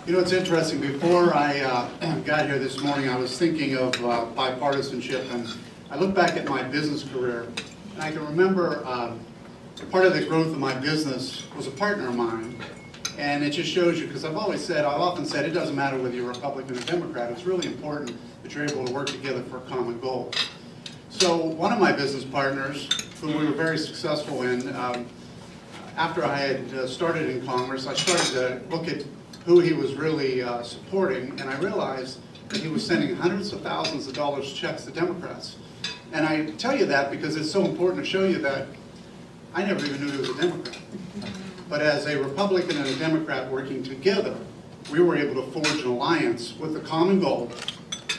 You know, it's interesting. Before I got here this morning, I was thinking of bipartisanship, and I look back at my business career, and I can remember part of the growth of my business was a partner of mine, and it just shows you, because I've often said, it doesn't matter whether you're a Republican or Democrat. It's really important that you're able to work together for a common goal. So one of my business partners, who we were very successful in, after I had started in Congress, I started to look at who he was really supporting, and I realized that he was sending hundreds of thousands of dollars checks to Democrats. And I tell you that because it's so important to show you that I never even knew he was a Democrat. But as a Republican and a Democrat working together, we were able to forge an alliance with the common goal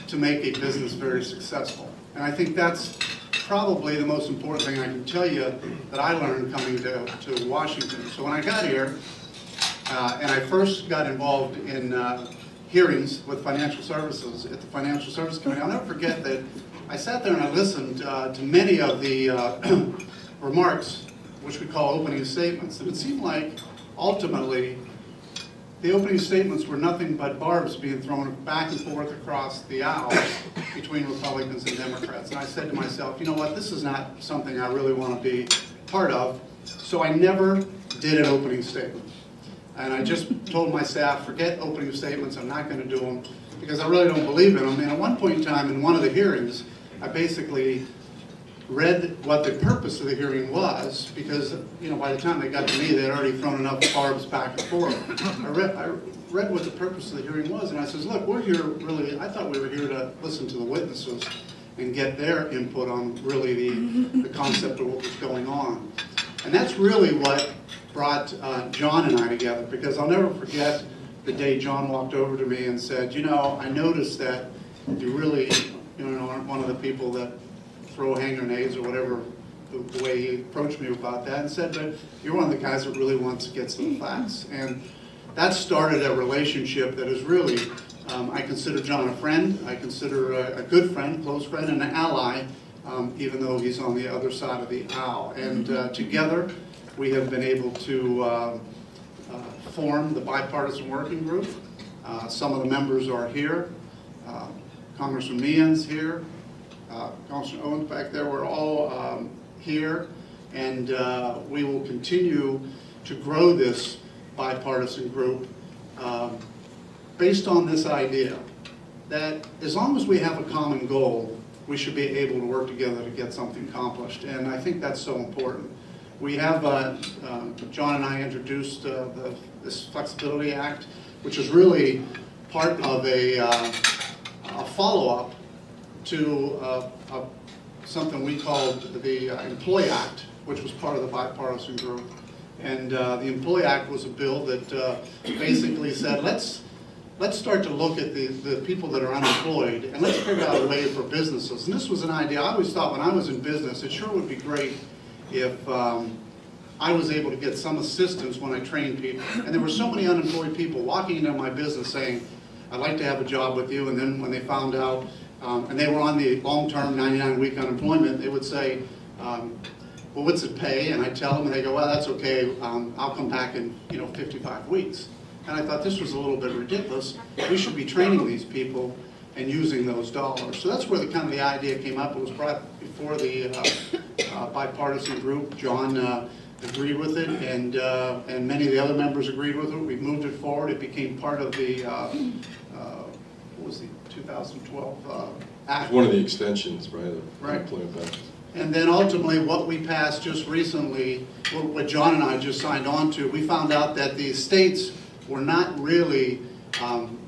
to make a business very successful. And I think that's probably the most important thing I can tell you that I learned coming to Washington. So when I got here, and I first got involved in hearings with financial services at the Financial Services Committee, I'll never forget that I sat there and I listened to many of the remarks, which we call opening statements. And it seemed like, ultimately, the opening statements were nothing but barbs being thrown back and forth across the aisle between Republicans and Democrats. And I said to myself, you know what, this is not something I really want to be part of. So I never did an opening statement. And I just told my staff, forget opening statements, I'm not going to do them, because I really don't believe in them. And at one point in time, in one of the hearings, I basically read what the purpose of the hearing was, because, you know, by the time they got to me, they had already thrown enough barbs back and forth. I read what the purpose of the hearing was, and I says, look, we're here really, I thought we were here to listen to the witnesses and get their input on really the concept of what was going on. And that's really what brought John and I together, because I'll never forget the day John walked over to me and said, you know, I noticed that you really, you know, aren't one of the people that throw hand grenades or whatever, the way he approached me about that, and said, but you're one of the guys that really wants to get to the facts. And that started a relationship that is really, I consider John a friend, I consider a good friend, close friend, and an ally, even though he's on the other side of the aisle. And together, we have been able to form the bipartisan working group. Some of the members are here. Congressman Meehan's here. Congressman Owens back there. We're all here. And we will continue to grow this bipartisan group based on this idea that as long as we have a common goal, we should be able to work together to get something accomplished. And I think that's so important. We have, John and I introduced this Flexibility Act, which is really part of a follow-up to something we called the Employee Act, which was part of the bipartisan group. And the Employee Act was a bill that basically said, let's start to look at the people that are unemployed, and let's figure out a way for businesses. And this was an idea I always thought when I was in business, it sure would be great if I was able to get some assistance when I trained people. And there were so many unemployed people walking into my business saying, I'd like to have a job with you, and then when they found out, and they were on the long-term 99-week unemployment, they would say, well, what's it pay? And I tell them, and they go, well, that's okay, I'll come back in 55 weeks. And I thought this was a little bit ridiculous. We should be training these people and using those dollars. So that's where the idea came up. It was brought before the bipartisan group. John agreed with it, and many of the other members agreed with it. We moved it forward. It became part of the, what was the 2012 Act? One of the extensions, right? Right. Employment benefits. And then ultimately what we passed just recently, what John and I just signed on to, we found out that the states were not really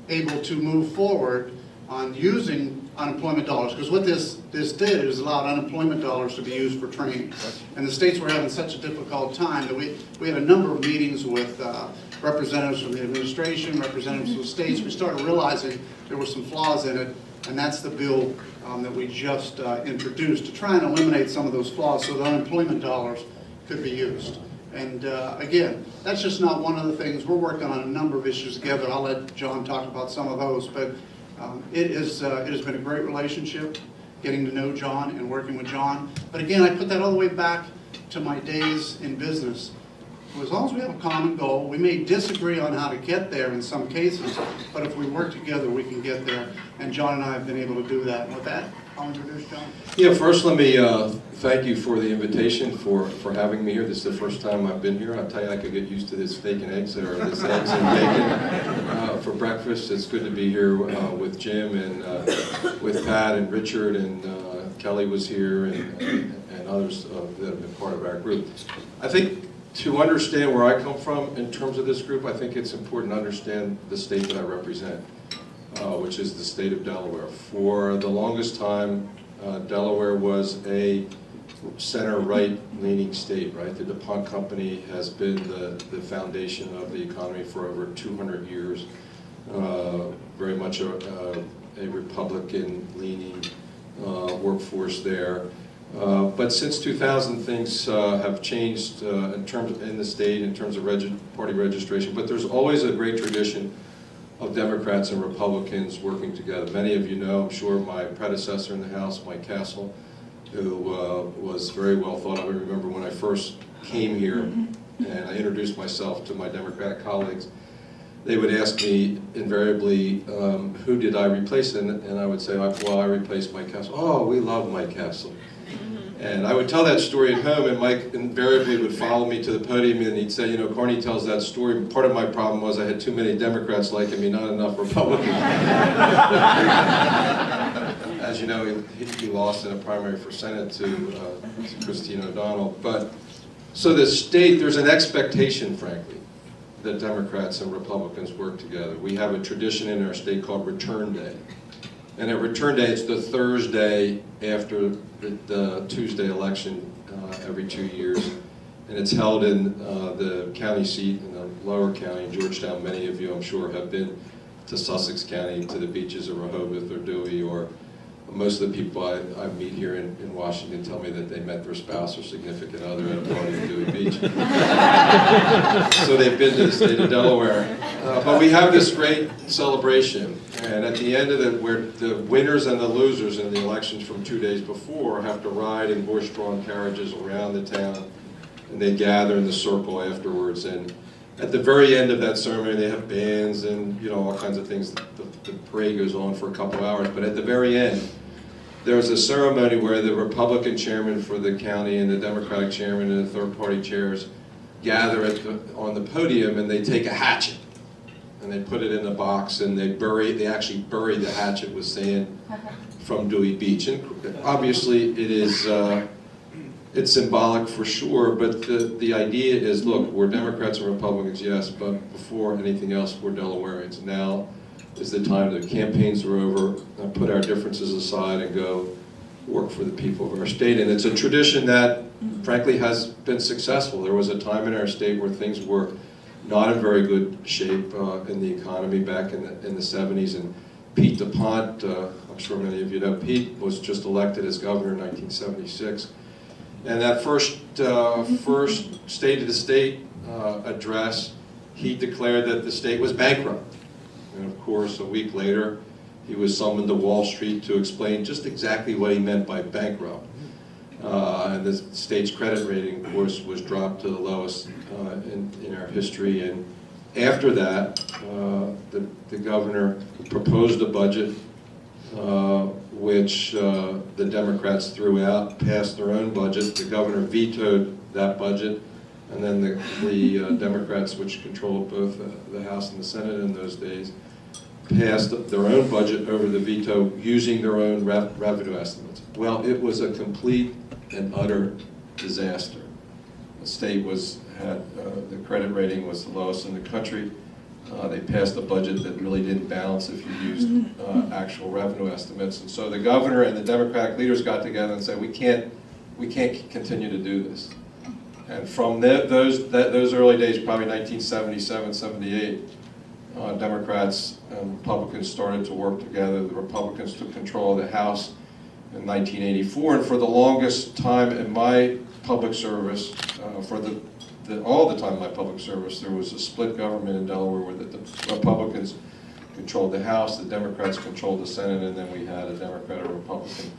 able to move forward on using unemployment dollars, because what this did is allowed unemployment dollars to be used for training. And the states were having such a difficult time that we had a number of meetings with representatives from the administration, representatives from the states. We started realizing there were some flaws in it, and that's the bill that we just introduced to try and eliminate some of those flaws so that unemployment dollars could be used. And again, that's just not one of the things. We're working on a number of issues together. I'll let John talk about some of those, but it has been a great relationship, getting to know John and working with John. But again, I put that all the way back to my days in business. as long as we have a common goal, we may disagree on how to get there in some cases, but if we work together, we can get there. And John and I have been able to do that. And with that, I'll introduce John. Yeah, first let me thank you for the invitation, for having me here. This is the first time I've been here. I'll tell you, I could get used to this steak and eggs, or this eggs and bacon for breakfast. It's good to be here with Jim and with Pat and Richard, and Kelly was here, and others that have been part of our group. I think to understand where I come from in terms of this group, I think it's important to understand the state that I represent, which is the state of Delaware. For the longest time, Delaware was a center-right leaning state, right? The DuPont Company has been the foundation of the economy for over 200 years, very much a Republican leaning workforce there. But since 2000, things have changed in the state in terms of party registration. But there's always a great tradition of Democrats and Republicans working together. Many of you know, I'm sure, my predecessor in the House, Mike Castle, who was very well thought of. I remember when I first came here and I introduced myself to my Democratic colleagues, they would ask me invariably, who did I replace? And I would say, well, I replaced Mike Castle. Oh, we love Mike Castle. And I would tell that story at home, and Mike invariably would follow me to the podium, and he'd say, you know, Carney tells that story. Part of my problem was I had too many Democrats liking me, not enough Republicans. As you know, he lost in a primary for Senate to Christine O'Donnell. But so the state, there's an expectation, frankly, that Democrats and Republicans work together. We have a tradition in our state called Return Day. And at Return Day, it's the Thursday after the Tuesday election every 2 years. And it's held in the county seat in the lower county in Georgetown. Many of you, I'm sure, have been to Sussex County, to the beaches of Rehoboth or Dewey, or most of the people I meet here in Washington tell me that they met their spouse or significant other at a party in Dewey Beach. So they've been to the state of Delaware. But we have this great celebration, and at the end of it, where the winners and the losers in the elections from 2 days before have to ride in horse-drawn carriages around the town, and they gather in the circle afterwards. And at the very end of that ceremony, they have bands and, you know, all kinds of things. The parade goes on for a couple hours, but at the very end, there's a ceremony where the Republican chairman for the county and the Democratic chairman and the third-party chairs gather on the podium, and they take a hatchet and they put it in a box, and they actually bury the hatchet with sand from Dewey Beach. And obviously, it is it's symbolic for sure, but the idea is, look, we're Democrats and Republicans, yes, but before anything else, we're Delawareans. Now is the time. The campaigns are over, put our differences aside and go work for the people of our state. And it's a tradition that, frankly, has been successful. There was a time in our state where things were not in very good shape in the economy back in the 70s. And Pete DuPont, I'm sure many of you know, Pete was just elected as governor in 1976. And that first State of the State address, he declared that the state was bankrupt. And of course, a week later, he was summoned to Wall Street to explain just exactly what he meant by bankrupt. And the state's credit rating, of course, was dropped to the lowest in our history. And after that, the governor proposed a budget which the Democrats threw out, passed their own budget. The governor vetoed that budget, and then the Democrats, which controlled both the House and the Senate in those days, passed their own budget over the veto using their own revenue estimates. Well, it was a complete and utter disaster. The state had the credit rating was the lowest in the country. They passed a budget that really didn't balance if you used actual revenue estimates. And so the governor and the Democratic leaders got together and said, we can't continue to do this. And from those early days, probably 1977, 78, Democrats and Republicans started to work together. The Republicans took control of the House in 1984. And for the longest time in my public service, all the time in my public service, there was a split government in Delaware where the Republicans controlled the House, the Democrats controlled the Senate, and then we had a Democrat or Republican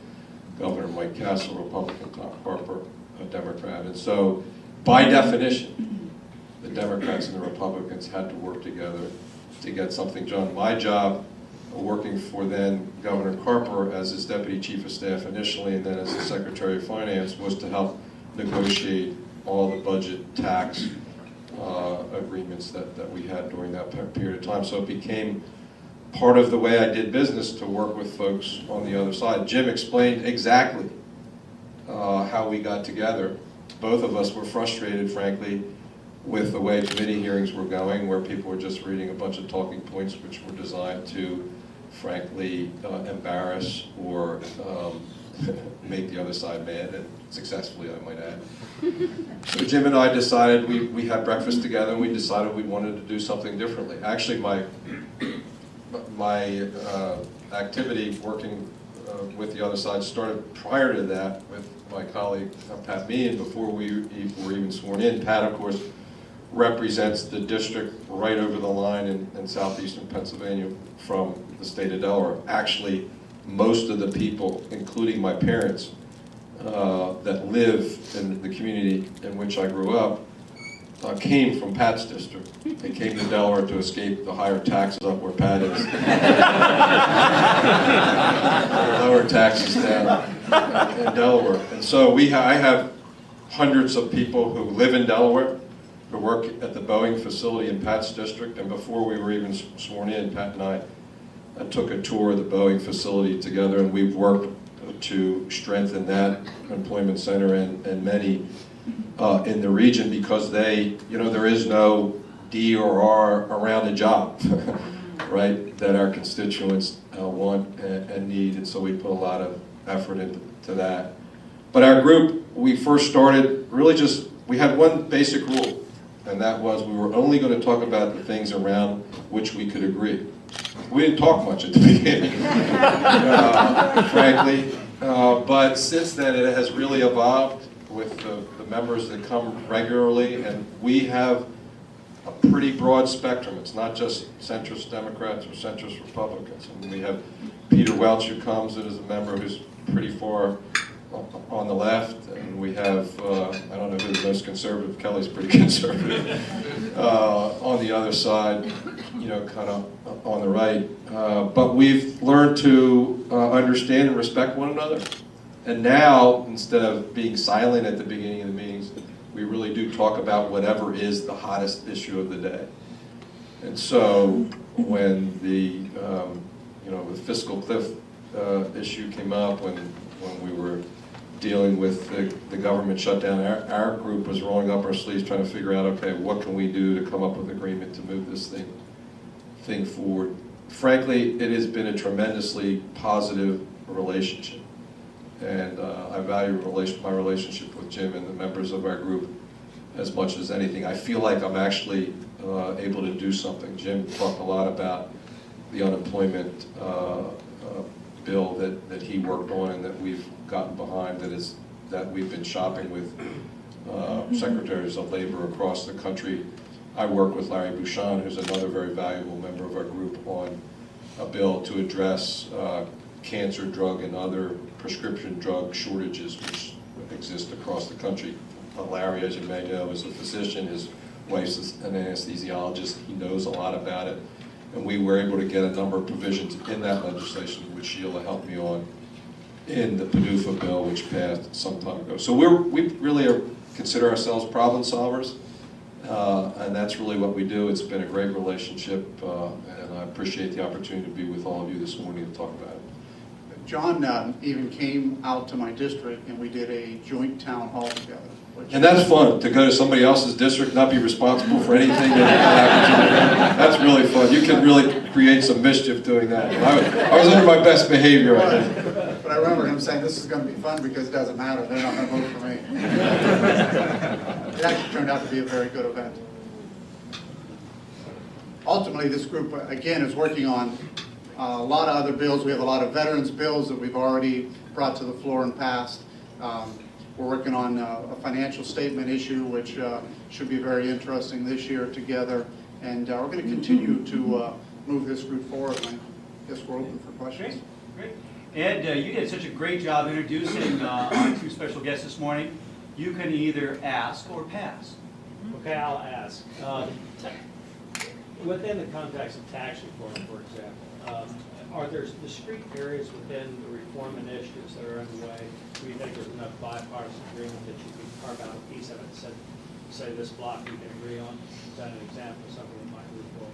governor, Mike Castle, Republican, Tom Harper, a Democrat. And so, by definition, the Democrats and the Republicans had to work together to get something done. My job, working for then Governor Carper as his Deputy Chief of Staff initially and then as the Secretary of Finance, was to help negotiate all the budget tax agreements that we had during that period of time. So it became part of the way I did business to work with folks on the other side. Jim explained exactly how we got together. Both of us were frustrated, frankly, with the way committee hearings were going, where people were just reading a bunch of talking points which were designed to, frankly, embarrass or make the other side mad, and successfully, I might add. So Jim and I decided, we had breakfast together, and we decided we wanted to do something differently. Actually, my activity working with the other side started prior to that with my colleague Pat Meehan before we were even sworn in. Pat, of course, represents the district right over the line in southeastern Pennsylvania from the state of Delaware. Actually, most of the people, including my parents, that live in the community in which I grew up, came from Pat's district. They came to Delaware to escape the higher taxes up where Pat is. Lower taxes down in Delaware. And so I have hundreds of people who live in Delaware, who work at the Boeing facility in Pat's district. And before we were even sworn in, Pat and I took a tour of the Boeing facility together, and we've worked to strengthen that employment center and many in the region, because there is no D or R around a job, right, that our constituents want and need, and so we put a lot of effort into that. But our group, we first started really we had one basic rule, and that was we were only going to talk about the things around which we could agree. We didn't talk much at the beginning, frankly, but since then it has really evolved with the members that come regularly, and we have a pretty broad spectrum. It's not just centrist Democrats or centrist Republicans. I mean, we have Peter Welch, who comes and is a member who's pretty far on the left, and we have, I don't know who's the most conservative, Kelly's pretty conservative, on the other side, kind of on the right. But we've learned to understand and respect one another. And now, instead of being silent at the beginning of the meetings, we really do talk about whatever is the hottest issue of the day. And so when the fiscal cliff issue came up, when we were dealing with the government shutdown, our group was rolling up our sleeves trying to figure out, okay, what can we do to come up with agreement to move this thing forward. Frankly, it has been a tremendously positive relationship. And I value my relationship with Jim and the members of our group as much as anything. I feel like I'm actually able to do something. Jim talked a lot about the unemployment bill that he worked on and that we've gotten behind, that we've been shopping with secretaries of labor across the country. I work with Larry Bouchon, who's another very valuable member of our group, on a bill to address cancer drug and other prescription drug shortages which exist across the country. Larry, as you may know, is a physician. His wife's an anesthesiologist. He knows a lot about it. And we were able to get a number of provisions in that legislation, which Sheila helped me on, in the PDUFA bill, which passed some time ago. So we really consider ourselves problem solvers, and that's really what we do. It's been a great relationship, and I appreciate the opportunity to be with all of you this morning to talk about it. John even came out to my district, and we did a joint town hall together. And that's fun, to go to somebody else's district, not be responsible for anything that happens. That's really fun. You can really create some mischief doing that. I was under my best behavior, I think. But I remember him saying, this is going to be fun because it doesn't matter. They're not going to vote for me. It actually turned out to be a very good event. Ultimately, this group, again, is working on a lot of other bills. We have a lot of veterans bills that we've already brought to the floor and passed. We're working on a financial statement issue, which should be very interesting this year together. And we're going to continue to move this group forward. And I guess we're open for questions. Great. Ed, you did such a great job introducing our two special guests this morning. You can either ask or pass. Okay, I'll ask. Within the context of tax reform, for example, are there discrete areas within the reform initiatives that are underway where you think there's enough bipartisan agreement that you can carve out a piece of it and say this block we can agree on? Is that an example of something that might move forward?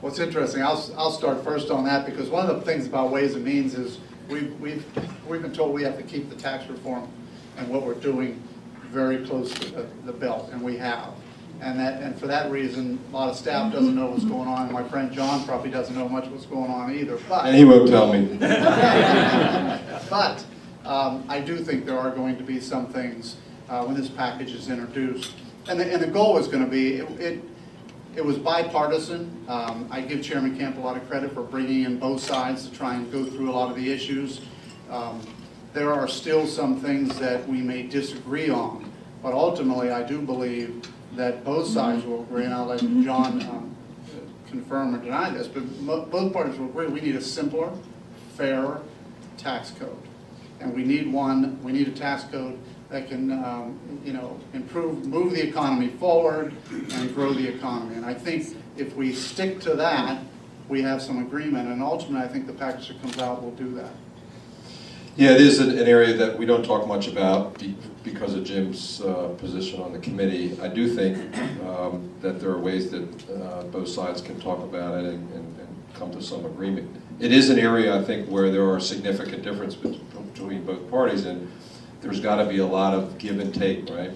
Well, it's interesting. I'll start first on that, because one of the things about Ways and Means is we've been told we have to keep the tax reform and what we're doing very close to the belt, and we have. And for that reason, a lot of staff doesn't know what's going on, and my friend John probably doesn't know much what's going on either. But And he won't tell me. but I do think there are going to be some things when this package is introduced, and the goal is going to be it was bipartisan. I give Chairman Camp a lot of credit for bringing in both sides to try and go through a lot of the issues. There are still some things that we may disagree on, but ultimately I do believe that both sides will agree, and I'll let John confirm or deny this, but both parties will agree we need a simpler, fairer tax code. And we need a tax code that can move the economy forward and grow the economy. And I think if we stick to that, we have some agreement, and ultimately I think the package that comes out will do that. Yeah, it is an area that we don't talk much about because of Jim's position on the committee. I do think that there are ways that both sides can talk about it and come to some agreement. It is an area, I think, where there are significant differences between both parties, and there's got to be a lot of give and take, right?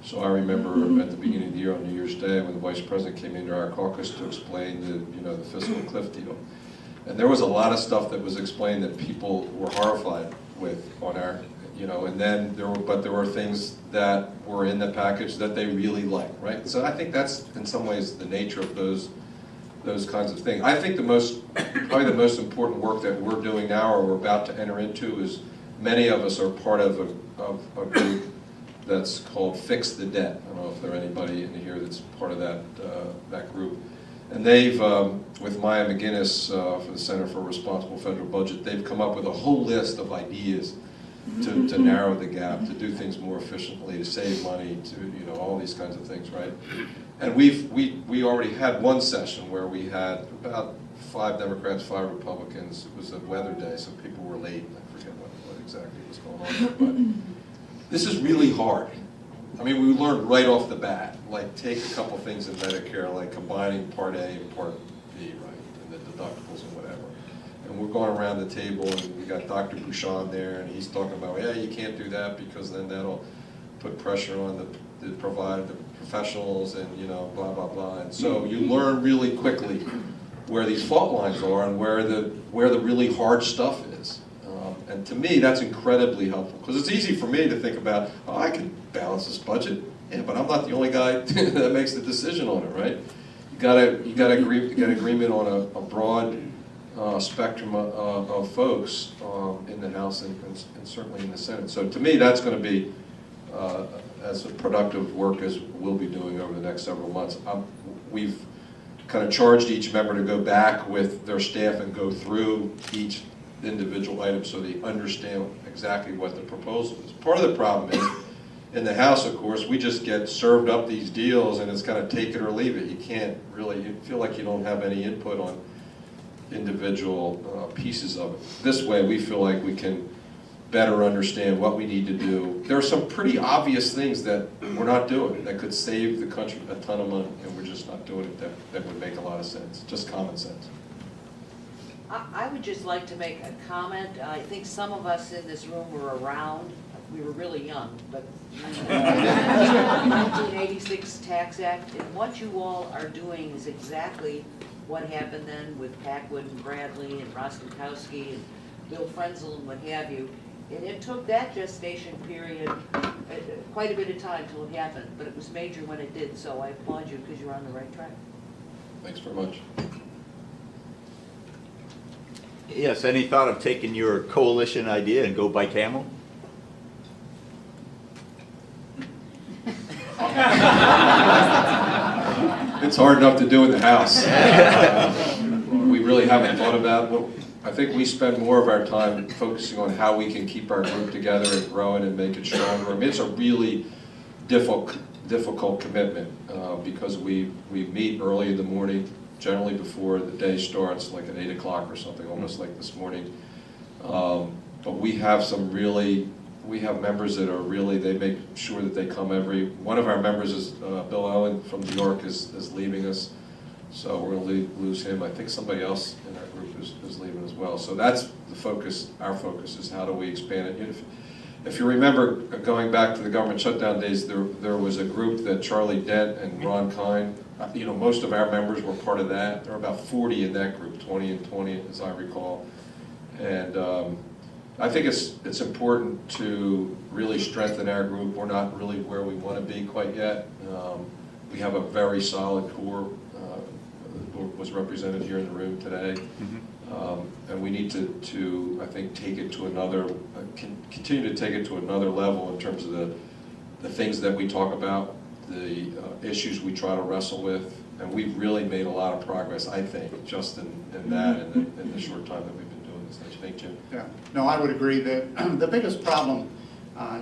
So I remember at the beginning of the year on New Year's Day when the Vice President came into our caucus to explain the fiscal cliff deal. And there was a lot of stuff that was explained that people were horrified with on our, and then there were things that were in the package that they really liked, right? So I think that's in some ways the nature of those kinds of things. I think probably the most important work that we're doing now or we're about to enter into is many of us are part of a group that's called Fix the Debt. I don't know if there's anybody in here that's part of that group. And they've, with Maya McGinnis for the Center for a Responsible Federal Budget, they've come up with a whole list of ideas to narrow the gap, to do things more efficiently, to save money, to all these kinds of things, right? And we already had one session where we had about 5 Democrats, 5 Republicans. It was a weather day, so people were late. I forget what exactly was going on there, but this is really hard. I mean, we learned right off the bat, like take a couple things in Medicare, like combining Part A and Part B, right, and the deductibles and whatever. And we're going around the table, and we got Dr. Bouchon there, and he's talking about, yeah, you can't do that because then that'll put pressure on the professionals and, blah, blah, blah. And so you learn really quickly where these fault lines are and where the really hard stuff is. And to me, that's incredibly helpful because it's easy for me to think about, oh, I can balance this budget. Yeah, but I'm not the only guy that makes the decision on it, right? You got agreement on a broad spectrum of folks in the House and certainly in the Senate. So to me, that's going to be as productive work as we'll be doing over the next several months. We've kind of charged each member to go back with their staff and go through each individual item so they understand exactly what the proposal is. Part of the problem is, in the House, of course, we just get served up these deals and it's kind of take it or leave it. You can't really, you feel like you don't have any input on individual pieces of it. This way, we feel like we can better understand what we need to do. There are some pretty obvious things that we're not doing that could save the country a ton of money, and we're just not doing it that would make a lot of sense, just common sense. I would just like to make a comment. I think some of us in this room were around. We were really young, but 1986 Tax Act, and what you all are doing is exactly what happened then with Packwood and Bradley and Rostenkowski and Bill Frenzel and what have you. And it took that gestation period quite a bit of time till it happened, but it was major when it did, so I applaud you because you're on the right track. Thanks very much. Yes, any thought of taking your coalition idea and go by camel? It's hard enough to do in the House. We really haven't thought about what. I think we spend more of our time focusing on how we can keep our group together and grow it and make it stronger. I mean, it's a really difficult difficult commitment because we meet early in the morning, generally before the day starts, like at 8 o'clock or something, almost like this morning. But we have members that are really, they make sure that they come one of our members is Bill Owen from New York is leaving us, so we're going to lose him. I think somebody else in our group is leaving as well. So that's the focus. Our focus is how do we expand it. If you remember going back to the government shutdown days, there was a group that Charlie Dent and Ron Kine, most of our members were part of that. There were about 40 in that group, 20 and 20 as I recall. And I think it's important to really strengthen our group. We're not really where we want to be quite yet. We have a very solid core who was represented here in the room today. And we need to I think, take it to another, continue to take it to another level in terms of the things that we talk about, the issues we try to wrestle with. And we've really made a lot of progress, I think, just in that in the short time that we've been doing this. Don't you think, Jim? Yeah, no, I would agree that the biggest problem,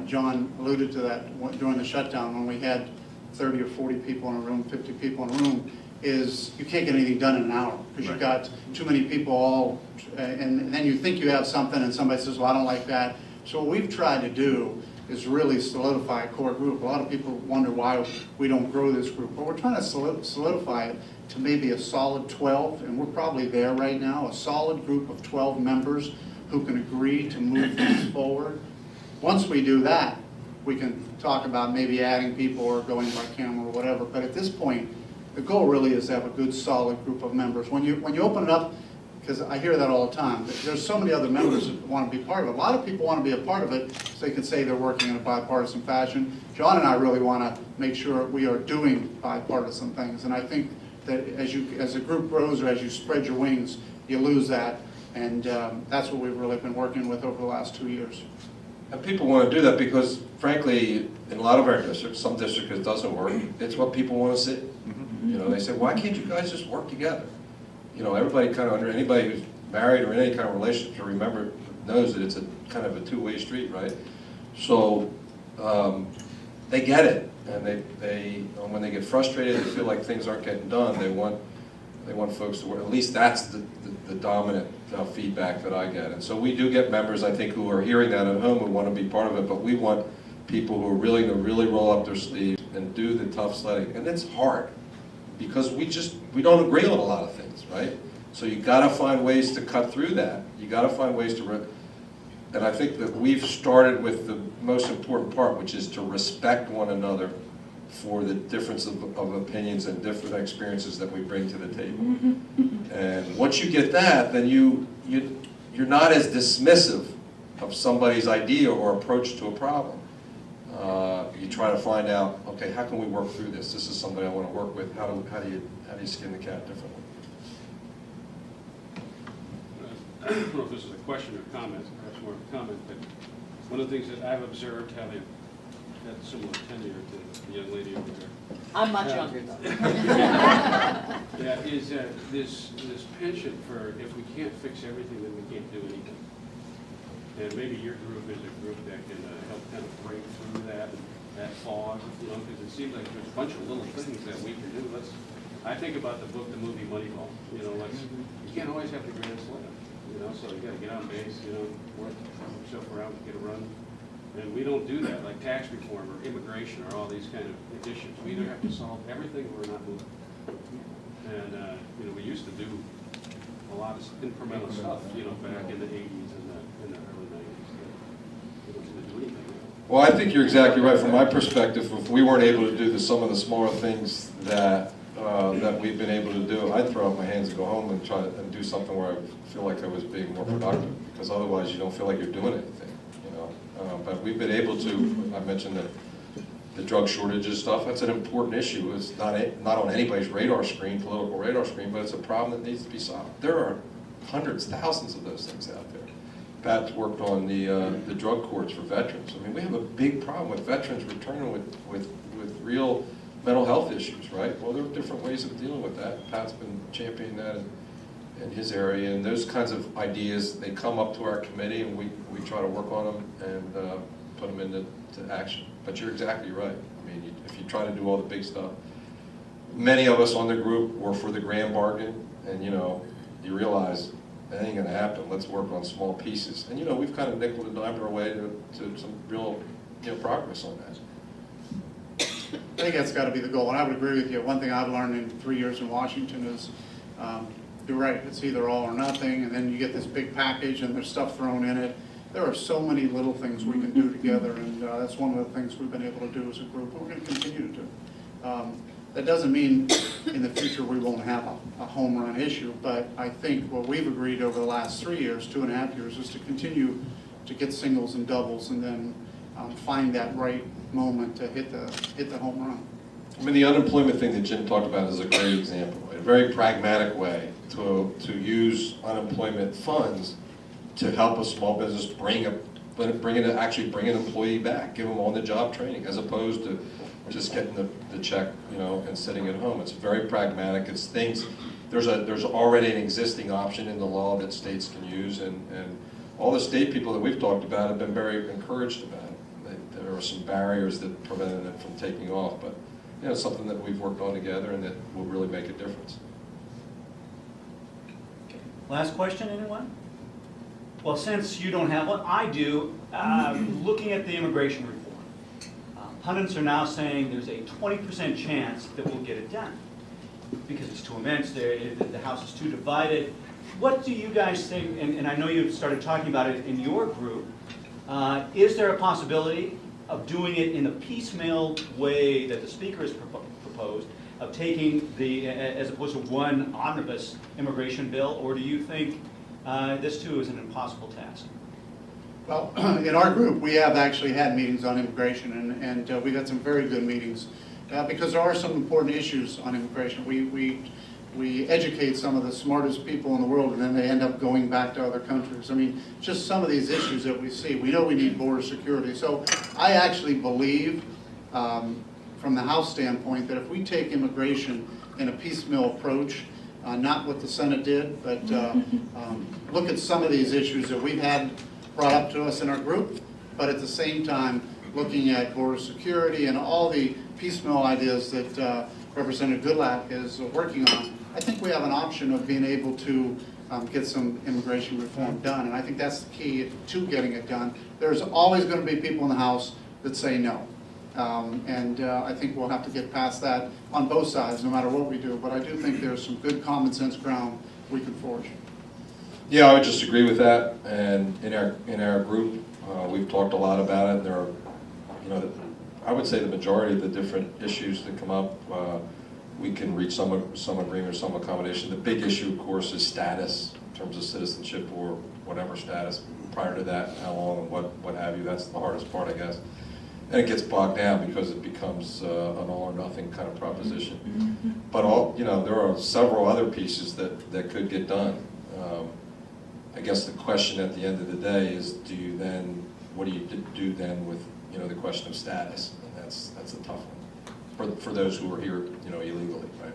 John alluded to that during the shutdown, when we had 30 or 40 people in a room, 50 people in a room, is you can't get anything done in an hour because you've got too many people all, and then you think you have something and somebody says, well, I don't like that. So what we've tried to do is really solidify a core group. A lot of people wonder why we don't grow this group, but we're trying to solidify it to maybe a solid 12, and we're probably there right now, a solid group of 12 members who can agree to move things forward. Once we do that, we can talk about maybe adding people or going by camera or whatever, but at this point, the goal really is to have a good, solid group of members. When you open it up, because I hear that all the time, there's so many other members that want to be part of it. A lot of people want to be a part of it so they can say they're working in a bipartisan fashion. John and I really want to make sure we are doing bipartisan things, and I think that as the group grows or as you spread your wings, you lose that, and that's what we've really been working with over the last 2 years. And people want to do that because, frankly, in a lot of our districts, some districts it doesn't work. It's what people want to see. They say, why can't you guys just work together? Everybody anybody who's married or in any kind of relationship knows that it's a kind of a two-way street, right? So they get it, and they when they get frustrated, they feel like things aren't getting done. They want folks to work. At least that's the dominant feedback that I get. And so we do get members, I think, who are hearing that at home who want to be part of it. But we want people who are willing to really roll up their sleeves and do the tough sledding, and it's hard. Because we don't agree on a lot of things, right? So you got to find ways to cut through that. You got to find ways to, and I think that we've started with the most important part, which is to respect one another for the difference of opinions and different experiences that we bring to the table. And once you get that, then you're not as dismissive of somebody's idea or approach to a problem. You try to find out, okay, how can we work through this? This is somebody I want to work with. How do you skin the cat differently? I don't know if this is a question or comment, perhaps more of a comment, but one of the things that I've observed, having had similar tenure to the young lady over there. I'm much younger though. Yeah, is this penchant for if we can't fix everything, then we can't do anything. And maybe your group is a group that can help kind of break through that fog, because it seems like there's a bunch of little things that we can do. I think about the movie Moneyball. You can't always have the grand slam. So you got to get on base, work yourself around, get a run. And we don't do that, like tax reform or immigration or all these kind of issues. We either have to solve everything or we're not moving. And we used to do a lot of incremental stuff, back in the 80s and the early 90s. We don't seem to do anything. Well, I think you're exactly right. From my perspective, if we weren't able to do some of the smaller things that we've been able to do, I'd throw up my hands and go home and try and do something where I feel like I was being more productive. Because otherwise, you don't feel like you're doing anything. But we've been able to. I mentioned the drug shortages stuff. That's an important issue. It's not on anybody's radar screen, political radar screen, but it's a problem that needs to be solved. There are hundreds, thousands of those things out there. Pat's worked on the drug courts for veterans. I mean, we have a big problem with veterans returning with real mental health issues, right? Well, there are different ways of dealing with that. Pat's been championing that in his area, and those kinds of ideas, they come up to our committee, and we try to work on them and put them into action. But you're exactly right. I mean, if you try to do all the big stuff, many of us on the group were for the grand bargain, and you realize that ain't gonna happen. Let's work on small pieces. And we've kind of nickel and dimed our way to some real progress on that. I think that's got to be the goal, and I would agree with you. One thing I've learned in 3 years in Washington is, you're right, it's either all or nothing, and then you get this big package and there's stuff thrown in it. There are so many little things we can do together, and that's one of the things we've been able to do as a group, and we're going to continue to do. That doesn't mean in the future we won't have a home run issue, but I think what we've agreed over the last 3 years, 2.5 years, is to continue to get singles and doubles, and then find that right moment to hit the home run. I mean, the unemployment thing that Jim talked about is a great example, a very pragmatic way to use unemployment funds to help a small business actually bring an employee back, give them on-the-job training, as opposed to just getting the check, and sitting at home. It's very pragmatic. It's things. There's already an existing option in the law that states can use, and all the state people that we've talked about have been very encouraged about it. There are some barriers that prevented it from taking off, but it's something that we've worked on together and that will really make a difference. Last question, anyone? Well, since you don't have one, I do. Looking at the immigration reform, pundits are now saying there's a 20% chance that we'll get it done because it's too immense. The House is too divided. What do you guys think? And I know you've started talking about it in your group. Is there a possibility of doing it in a piecemeal way that the Speaker has proposed, of taking as opposed to one omnibus immigration bill, or do you think this too is an impossible task? Well, in our group, we have actually had meetings on immigration, and we've had some very good meetings because there are some important issues on immigration. We educate some of the smartest people in the world, and then they end up going back to other countries. I mean, just some of these issues that we see. We know we need border security. So I actually believe, from the House standpoint, that if we take immigration in a piecemeal approach, not what the Senate did, but look at some of these issues that we've had brought up to us in our group, but at the same time looking at border security and all the piecemeal ideas that Representative Goodlatte is working on, I think we have an option of being able to get some immigration reform done, and I think that's the key to getting it done. There's always going to be people in the House that say no, and I think we'll have to get past that on both sides, no matter what we do, but I do think there's some good common sense ground we can forge. Yeah, I would just agree with that, and in our group, we've talked a lot about it. There are, I would say the majority of the different issues that come up, we can reach some agreement or some accommodation. The big issue, of course, is status in terms of citizenship or whatever status. Prior to that, how long and what have you. That's the hardest part, I guess. And it gets bogged down because it becomes an all or nothing kind of proposition. But there are several other pieces that could get done. I guess the question at the end of the day is, what do you do then with the question of status? And that's a tough one for those who are here illegally, right?